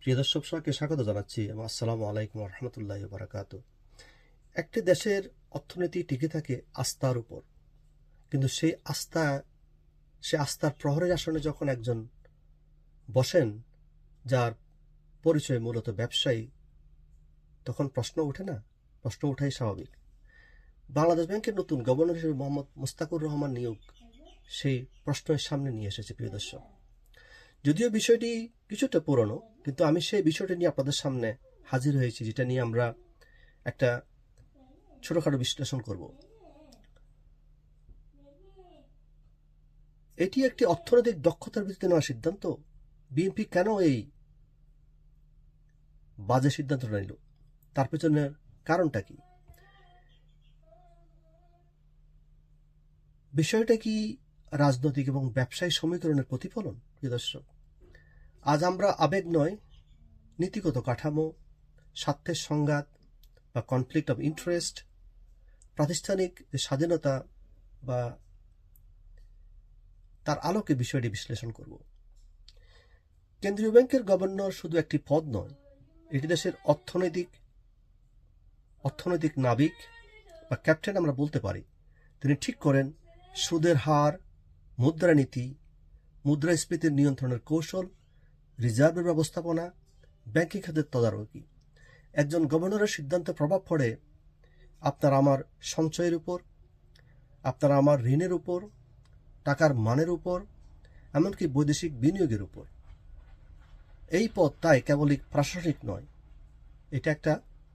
প্রিয় দর্শক সবাইকে স্বাগত জানাচ্ছি এবং আসসালামু আলাইকুম রহমতুল্লাহ বারাকাতু। একটি দেশের অর্থনীতি টিকে থাকে আস্থার উপর, কিন্তু সে আস্থার প্রহরের আসনে যখন একজন বসেন যার পরিচয় মূলত ব্যবসায়ী, তখন প্রশ্ন ওঠে না? প্রশ্ন ওঠাই স্বাভাবিক। বাংলাদেশ ব্যাংকের নতুন গভর্নর হিসেবে মোহাম্মদ মুস্তাকুর রহমান নিয়োগ সেই প্রশ্নের সামনে নিয়ে এসেছে। প্রিয় দর্শক, যদিও বিষয়টি কিছুটা পুরনো, কিন্তু আমি সেই বিষয়টি নিয়ে আপনাদের সামনে হাজির হয়েছি, যেটা নিয়ে আমরা একটা ছোটখাটো বিশ্লেষণ করব। এটি একটি অর্থনৈতিক দক্ষতার ভিত্তিতে নেওয়া সিদ্ধান্ত। বিএনপি কেন এই বাজে সিদ্ধান্তটা নিল? তার পেছনের কারণটা কি? বিষয়টা কি রাজনৈতিক এবং ব্যবসায়ী সমীকরণের প্রতিফলন? প্রিয় দর্শক, আজ আমরা আবেগ নয়, নীতিগত কাঠামো, স্বার্থের সংঘাত বা কনফ্লিক্ট অফ ইন্টারেস্ট, প্রাতিষ্ঠানিক স্বাধীনতা বা তার আলোকে বিষয়টি বিশ্লেষণ করব। কেন্দ্রীয় ব্যাংকের গভর্নর শুধু একটি পদ নয়, এটি দেশের অর্থনৈতিক নাবিক বা ক্যাপ্টেন আমরা বলতে পারি। তিনি ঠিক করেন সুদের হার, মুদ্রানীতি, মুদ্রাস্ফীতির নিয়ন্ত্রণের কৌশল, রিজার্ভের ব্যবস্থাপনা, ব্যাংকিং খাতের তদারকি। একজন গভর্নরের সিদ্ধান্তে প্রভাব পড়ে আপনার আমার সঞ্চয়ের উপর, আপনার আমার ঋণের উপর, টাকার মানের উপর, এমনকি বৈদেশিক বিনিয়োগের উপর। এই পদ তাই কেবলই প্রশাসনিক নয়, এটা একটা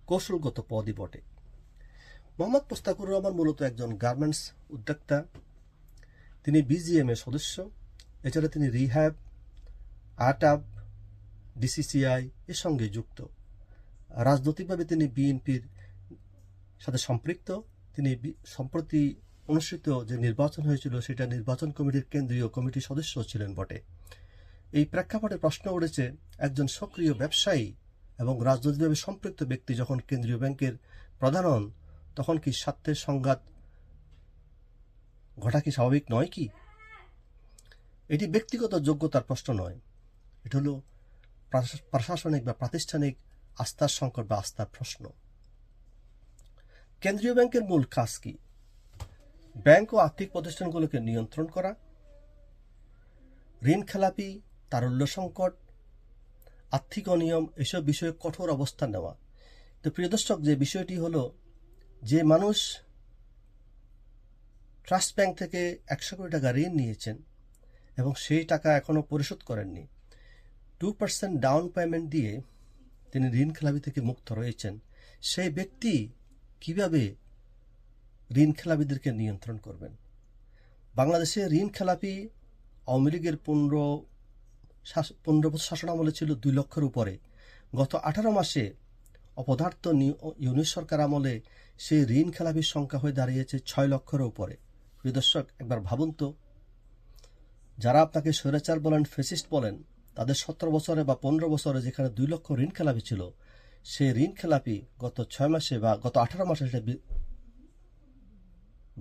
কৌশলগত পদই বটে। মোহাম্মদ মুস্তাকুর রহমান মূলত একজন গার্মেন্টস উদ্যোক্তা। তিনি বিজিএম এর সদস্য। এছাড়া তিনি রিহ্যাব, আটাব, ডিসিসিআই এর সঙ্গে যুক্ত। রাজনৈতিকভাবে তিনি বিএনপির সাথে সম্পৃক্ত। তিনি সম্প্রতি অনুষ্ঠিত যে নির্বাচন হয়েছিল সেটা নির্বাচন কমিটির কেন্দ্রীয় কমিটির সদস্য ছিলেন বটে। এই প্রেক্ষাপটে প্রশ্ন উঠেছে, একজন সক্রিয় ব্যবসায়ী এবং রাজনৈতিকভাবে সম্পৃক্ত ব্যক্তি যখন কেন্দ্রীয় ব্যাংকের প্রধান হন, তখন কি স্বার্থের সংঘাত ঘটা কি স্বাভাবিক নয় কি? এটি ব্যক্তিগত যোগ্যতার প্রশ্ন নয়, এটা হলো প্রশাসনিক বা প্রাতিষ্ঠানিক আস্থার সংকট বা আস্থার প্রশ্ন। কেন্দ্রীয় ব্যাংকের মূল কাজ কি? ব্যাংক ও আর্থিক প্রতিষ্ঠানগুলোকে নিয়ন্ত্রণ করা, ঋণ খেলাপি, তারল্য সংকট, আর্থিক অনিয়ম এসব বিষয়ে কঠোর অবস্থান নেওয়া। তো প্রিয় দর্শক, যে বিষয়টি হলো, যে মানুষ ট্রাস্ট ব্যাংক থেকে 100 কোটি টাকা ঋণ নিয়েছেন এবং সেই টাকা এখনো পরিশোধ করেননি, 2% ডাউন পেমেন্ট দিয়ে তিনি ঋণ খেলাপি থেকে মুক্ত রয়েছেন, সেই ব্যক্তি কিভাবে ঋণ খেলাপিদেরকে নিয়ন্ত্রণ করবেন? বাংলাদেশে ঋণ খেলাপি আওয়ামী লীগের 15 বছর শাসন আমলে ছিল 2 লক্ষের উপরে। গত 18 মাসে অপদার্থ ইউনিট সরকার আমলে সেই ঋণ খেলাপির সংখ্যা হয়ে দাঁড়িয়েছে 6 লক্ষের উপরে। প্রিয় দর্শক, একবার ভাবুন তো, যারা আপনাকে স্বৈরাচার বলেন, ফেসিস্ট বলেন, তাদের 17 বছরে বা 15 বছরে যেখানে 2 লক্ষ ঋণ খেলাপি ছিল, সেই ঋণ খেলাপি গত 6 মাসে বা গত 18 মাসে সেটা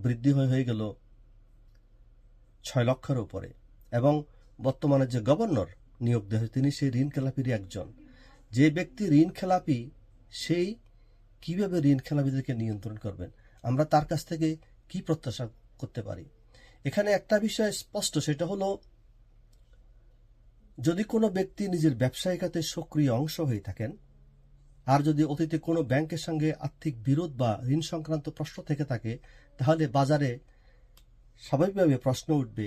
বৃদ্ধি হয়ে গেল 6 লক্ষের উপরে। এবং বর্তমানে যে গভর্নর নিয়োগ দেওয়া হয়েছে, তিনি সেই ঋণ খেলাপিরই একজন। যে ব্যক্তি ঋণ খেলাপি, সেই কিভাবে ঋণ খেলাপিদেরকে নিয়ন্ত্রণ করবেন? আমরা তার কাছ থেকে কি প্রত্যাশা করতে পারি? এখানে একটা বিষয় স্পষ্ট, সেটা হলো, যদি কোনো ব্যক্তি নিজের ব্যবসায়িক খাতে সক্রিয় অংশ হয়ে থাকেন, আর যদি অতীতে কোনো ব্যাংকের সঙ্গে আর্থিক বিরোধ বা ঋণ সংক্রান্ত প্রশ্ন থেকে থাকে, তাহলে বাজারে স্বাভাবিকভাবে প্রশ্ন উঠবে,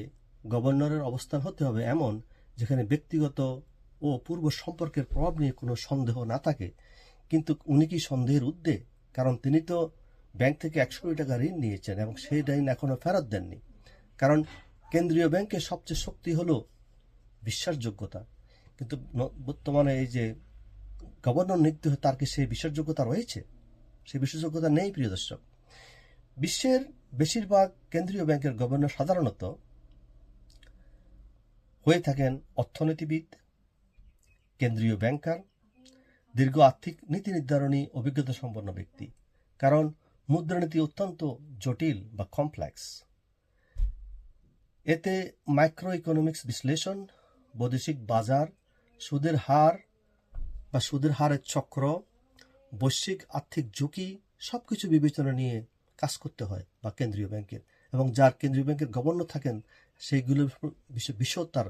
গভর্নরের অবস্থান হতে হবে এমন যেখানে ব্যক্তিগত ও পূর্ব সম্পর্কের প্রভাব নিয়ে কোনো সন্দেহ না থাকে। কিন্তু উনি কি সন্দেহের ঊর্ধ্বে? কারণ তিনি তো ব্যাংক থেকে 100 কোটি টাকা ঋণ নিয়েছেন এবং সেই ঋণ এখনো ফেরত দেননি। কারণ কেন্দ্রীয় ব্যাংকের সবচেয়ে শক্তি হলো বিশ্বাসযোগ্যতা। কিন্তু বর্তমানে এই যে গভর্নর নিযুক্ত হয়ে, তার কি সেই বিশ্বাসযোগ্যতা রয়েছে? সেই বিশ্বাসযোগ্যতা নেই। প্রিয় দর্শক, বিশ্বের বেশিরভাগ কেন্দ্রীয় ব্যাংকের গভর্নর সাধারণত হয়ে থাকেন অর্থনীতিবিদ, কেন্দ্রীয় ব্যাংকার, দীর্ঘ আর্থিক নীতি নির্ধারণী অভিজ্ঞতা সম্পন্ন ব্যক্তি। কারণ মুদ্রানীতি অত্যন্ত জটিল বা কমপ্লেক্স। এতে মাইক্রো ইকোনমিক্স বিশ্লেষণ, বৈদেশিক বাজার, সুদের হার, বা সুদের হারের চক্র, বৈশ্বিক আর্থিক ঝুঁকি সবকিছু বিবেচনা নিয়ে কাজ করতে হয় বা কেন্দ্রীয় ব্যাংকের, এবং যার কেন্দ্রীয় ব্যাংকের গভর্নর থাকেন সেইগুলোর বিশ্বতার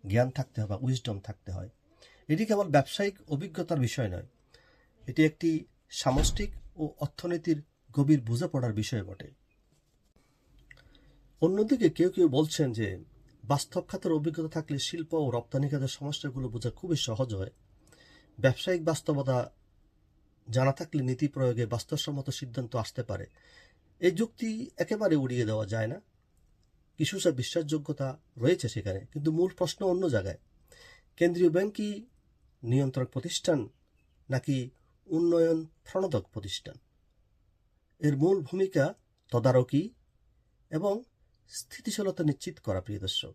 জ্ঞান থাকতে হয় বা উইজডম থাকতে হয়। এটি কেবল ব্যবসায়িক অভিজ্ঞতার বিষয় নয়, এটি একটি সামষ্টিক ও অর্থনীতির গভীর বোঝাপড়ার বিষয় বটে। অন্যদিকে কেউ কেউ বলছেন যে বাস্তব খাতের অভিজ্ঞতা থাকলে শিল্প ও রপ্তানি খাতের সমস্যাগুলো বোঝা খুবই সহজ হয়। ব্যবসায়িক বাস্তবতা জানা থাকলে নীতি প্রয়োগে বাস্তবসম্মত সিদ্ধান্ত আসতে পারে। এই যুক্তি একেবারে উড়িয়ে দেওয়া যায় না। কিছুটা বিশ্বাসযোগ্যতা রয়েছে সেখানে, কিন্তু মূল প্রশ্ন অন্য জায়গায়। কেন্দ্রীয় ব্যাংক কি নিয়ন্ত্রক প্রতিষ্ঠান নাকি উন্নয়ন প্রণোদক প্রতিষ্ঠান? এর মূল ভূমিকা তদারকি এবং স্থিতিশীলতা নিশ্চিত করা। প্রিয় দর্শক,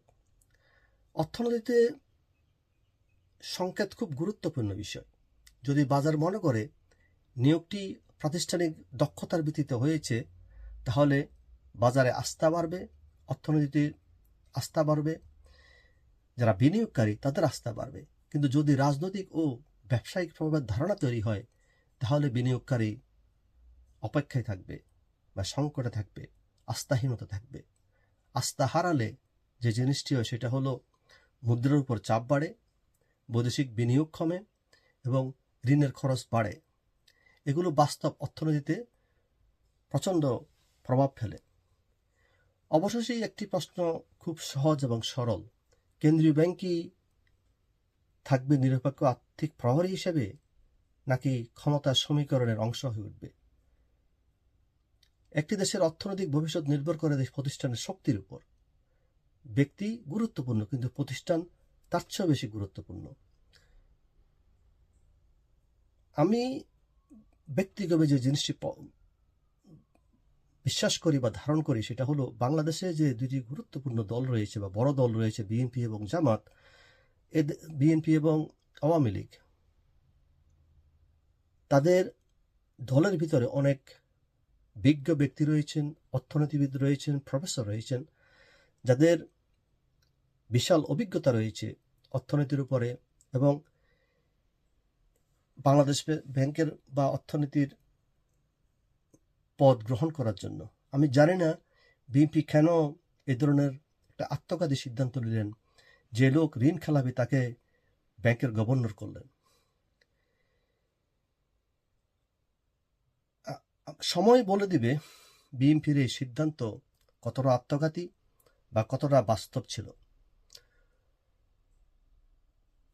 অর্থনীতিতে সংকেত খুব গুরুত্বপূর্ণ বিষয়। যদি বাজার মনে করে নিয়োগটি প্রাতিষ্ঠানিক দক্ষতার ভিত্তিতে হয়েছে, তাহলে বাজারে আস্থা বাড়বে, অর্থনীতির আস্থা বাড়বে, যারা বিনিয়োগকারী তাদের আস্থা বাড়বে। কিন্তু যদি রাজনৈতিক ও ব্যবসায়িক প্রভাবের ধারণা তৈরি হয়, তাহলে বিনিয়োগকারী অপেক্ষায় থাকবে বা সংকটে থাকবে, আস্থাহীনতা থাকবে। আস্থা হারালে যে জিনিসটি হয় সেটা হলো মুদ্রার উপর চাপ বাড়ে, বৈদেশিক বিনিয়োগ কমে এবং ঋণের খরচ বাড়ে। এগুলো বাস্তব অর্থনীতিতে প্রচণ্ড প্রভাব ফেলে। অবশেষে একটি প্রশ্ন খুব সহজ এবং সরল: কেন্দ্রীয় ব্যাংক কি থাকবে নিরপেক্ষ আর্থিক প্রহরী হিসেবে, নাকি ক্ষমতার সমীকরণের অংশ হয়ে উঠবে? একটি দেশের অর্থনৈতিক ভবিষ্যৎ নির্ভর করে দেশ প্রতিষ্ঠানের শক্তির উপর। ব্যক্তি গুরুত্বপূর্ণ, কিন্তু প্রতিষ্ঠান তার চেয়েও বেশি গুরুত্বপূর্ণ। আমি ব্যক্তিগতভাবে যে জিনিসটি বিশ্বাস করি বা ধারণ করি সেটা হলো, বাংলাদেশে যে দুটি গুরুত্বপূর্ণ দল রয়েছে বা বড় দল রয়েছে, বিএনপি এবং জামাত, বিএনপি এবং আওয়ামী লীগ, তাদের দলের ভিতরে অনেক বিজ্ঞ ব্যক্তি রয়েছেন, অর্থনীতিবিদ রয়েছেন, প্রফেসর রয়েছেন, যাদের বিশাল অভিজ্ঞতা রয়েছে অর্থনীতির উপরে এবং বাংলাদেশ ব্যাংকের বা অর্থনীতির পদ গ্রহণ করার জন্য। আমি জানি না বিএনপি কেন এ ধরনের একটা আত্মঘাতী সিদ্ধান্ত নিলেন, যে লোক ঋণ খেলাবে তাকে ব্যাংকের গভর্নর করলেন। সময় বলে দিবে বিএনপির এই সিদ্ধান্ত কতটা আত্মঘাতী বা কতটা বাস্তব ছিল।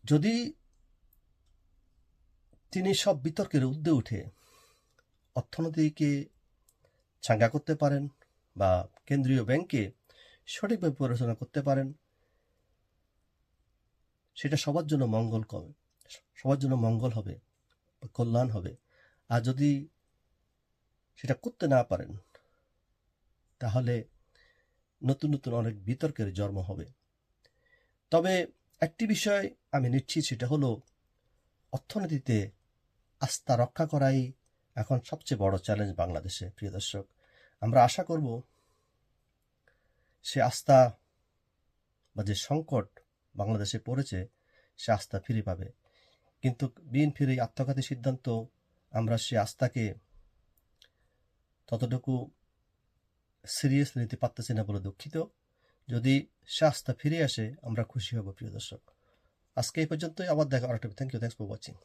যদি তিনি সব বিতর্কের ঊর্ধ্বে উঠে অর্থনীতিকে চাঙ্গা করতে পারেন বা কেন্দ্রীয় ব্যাংকে সঠিকভাবে পরিচালনা করতে পারেন, সেটা সবার জন্য মঙ্গল হবে, কল্যাণ হবে। আর যদি সেটা করতে না পারেন, তাহলে নতুন নতুন অনেক বিতর্কের জন্ম হবে। তবে একটি বিষয় আমি নিশ্চিত, সেটা হলো অর্থনীতিতে আস্থা রক্ষা করাই এখন সবচেয়ে বড় চ্যালেঞ্জ বাংলাদেশে। প্রিয় দর্শক, আমরা আশা করব সে আস্থা বা যে সংকট বাংলাদেশে পড়েছে সে আস্থা ফিরে পাবে। কিন্তু বিএনপির এই আত্মঘাতী সিদ্ধান্ত, আমরা সে আস্থাকে ততটুকু সিরিয়াস নিতে পারতেছি না বলে দুঃখিত। যদি সে আস্থা ফিরে আসে আমরা খুশি হব। প্রিয় দর্শক, আজকে এই পর্যন্তই। আবার দেখা আরেকটা। Thank you for watching.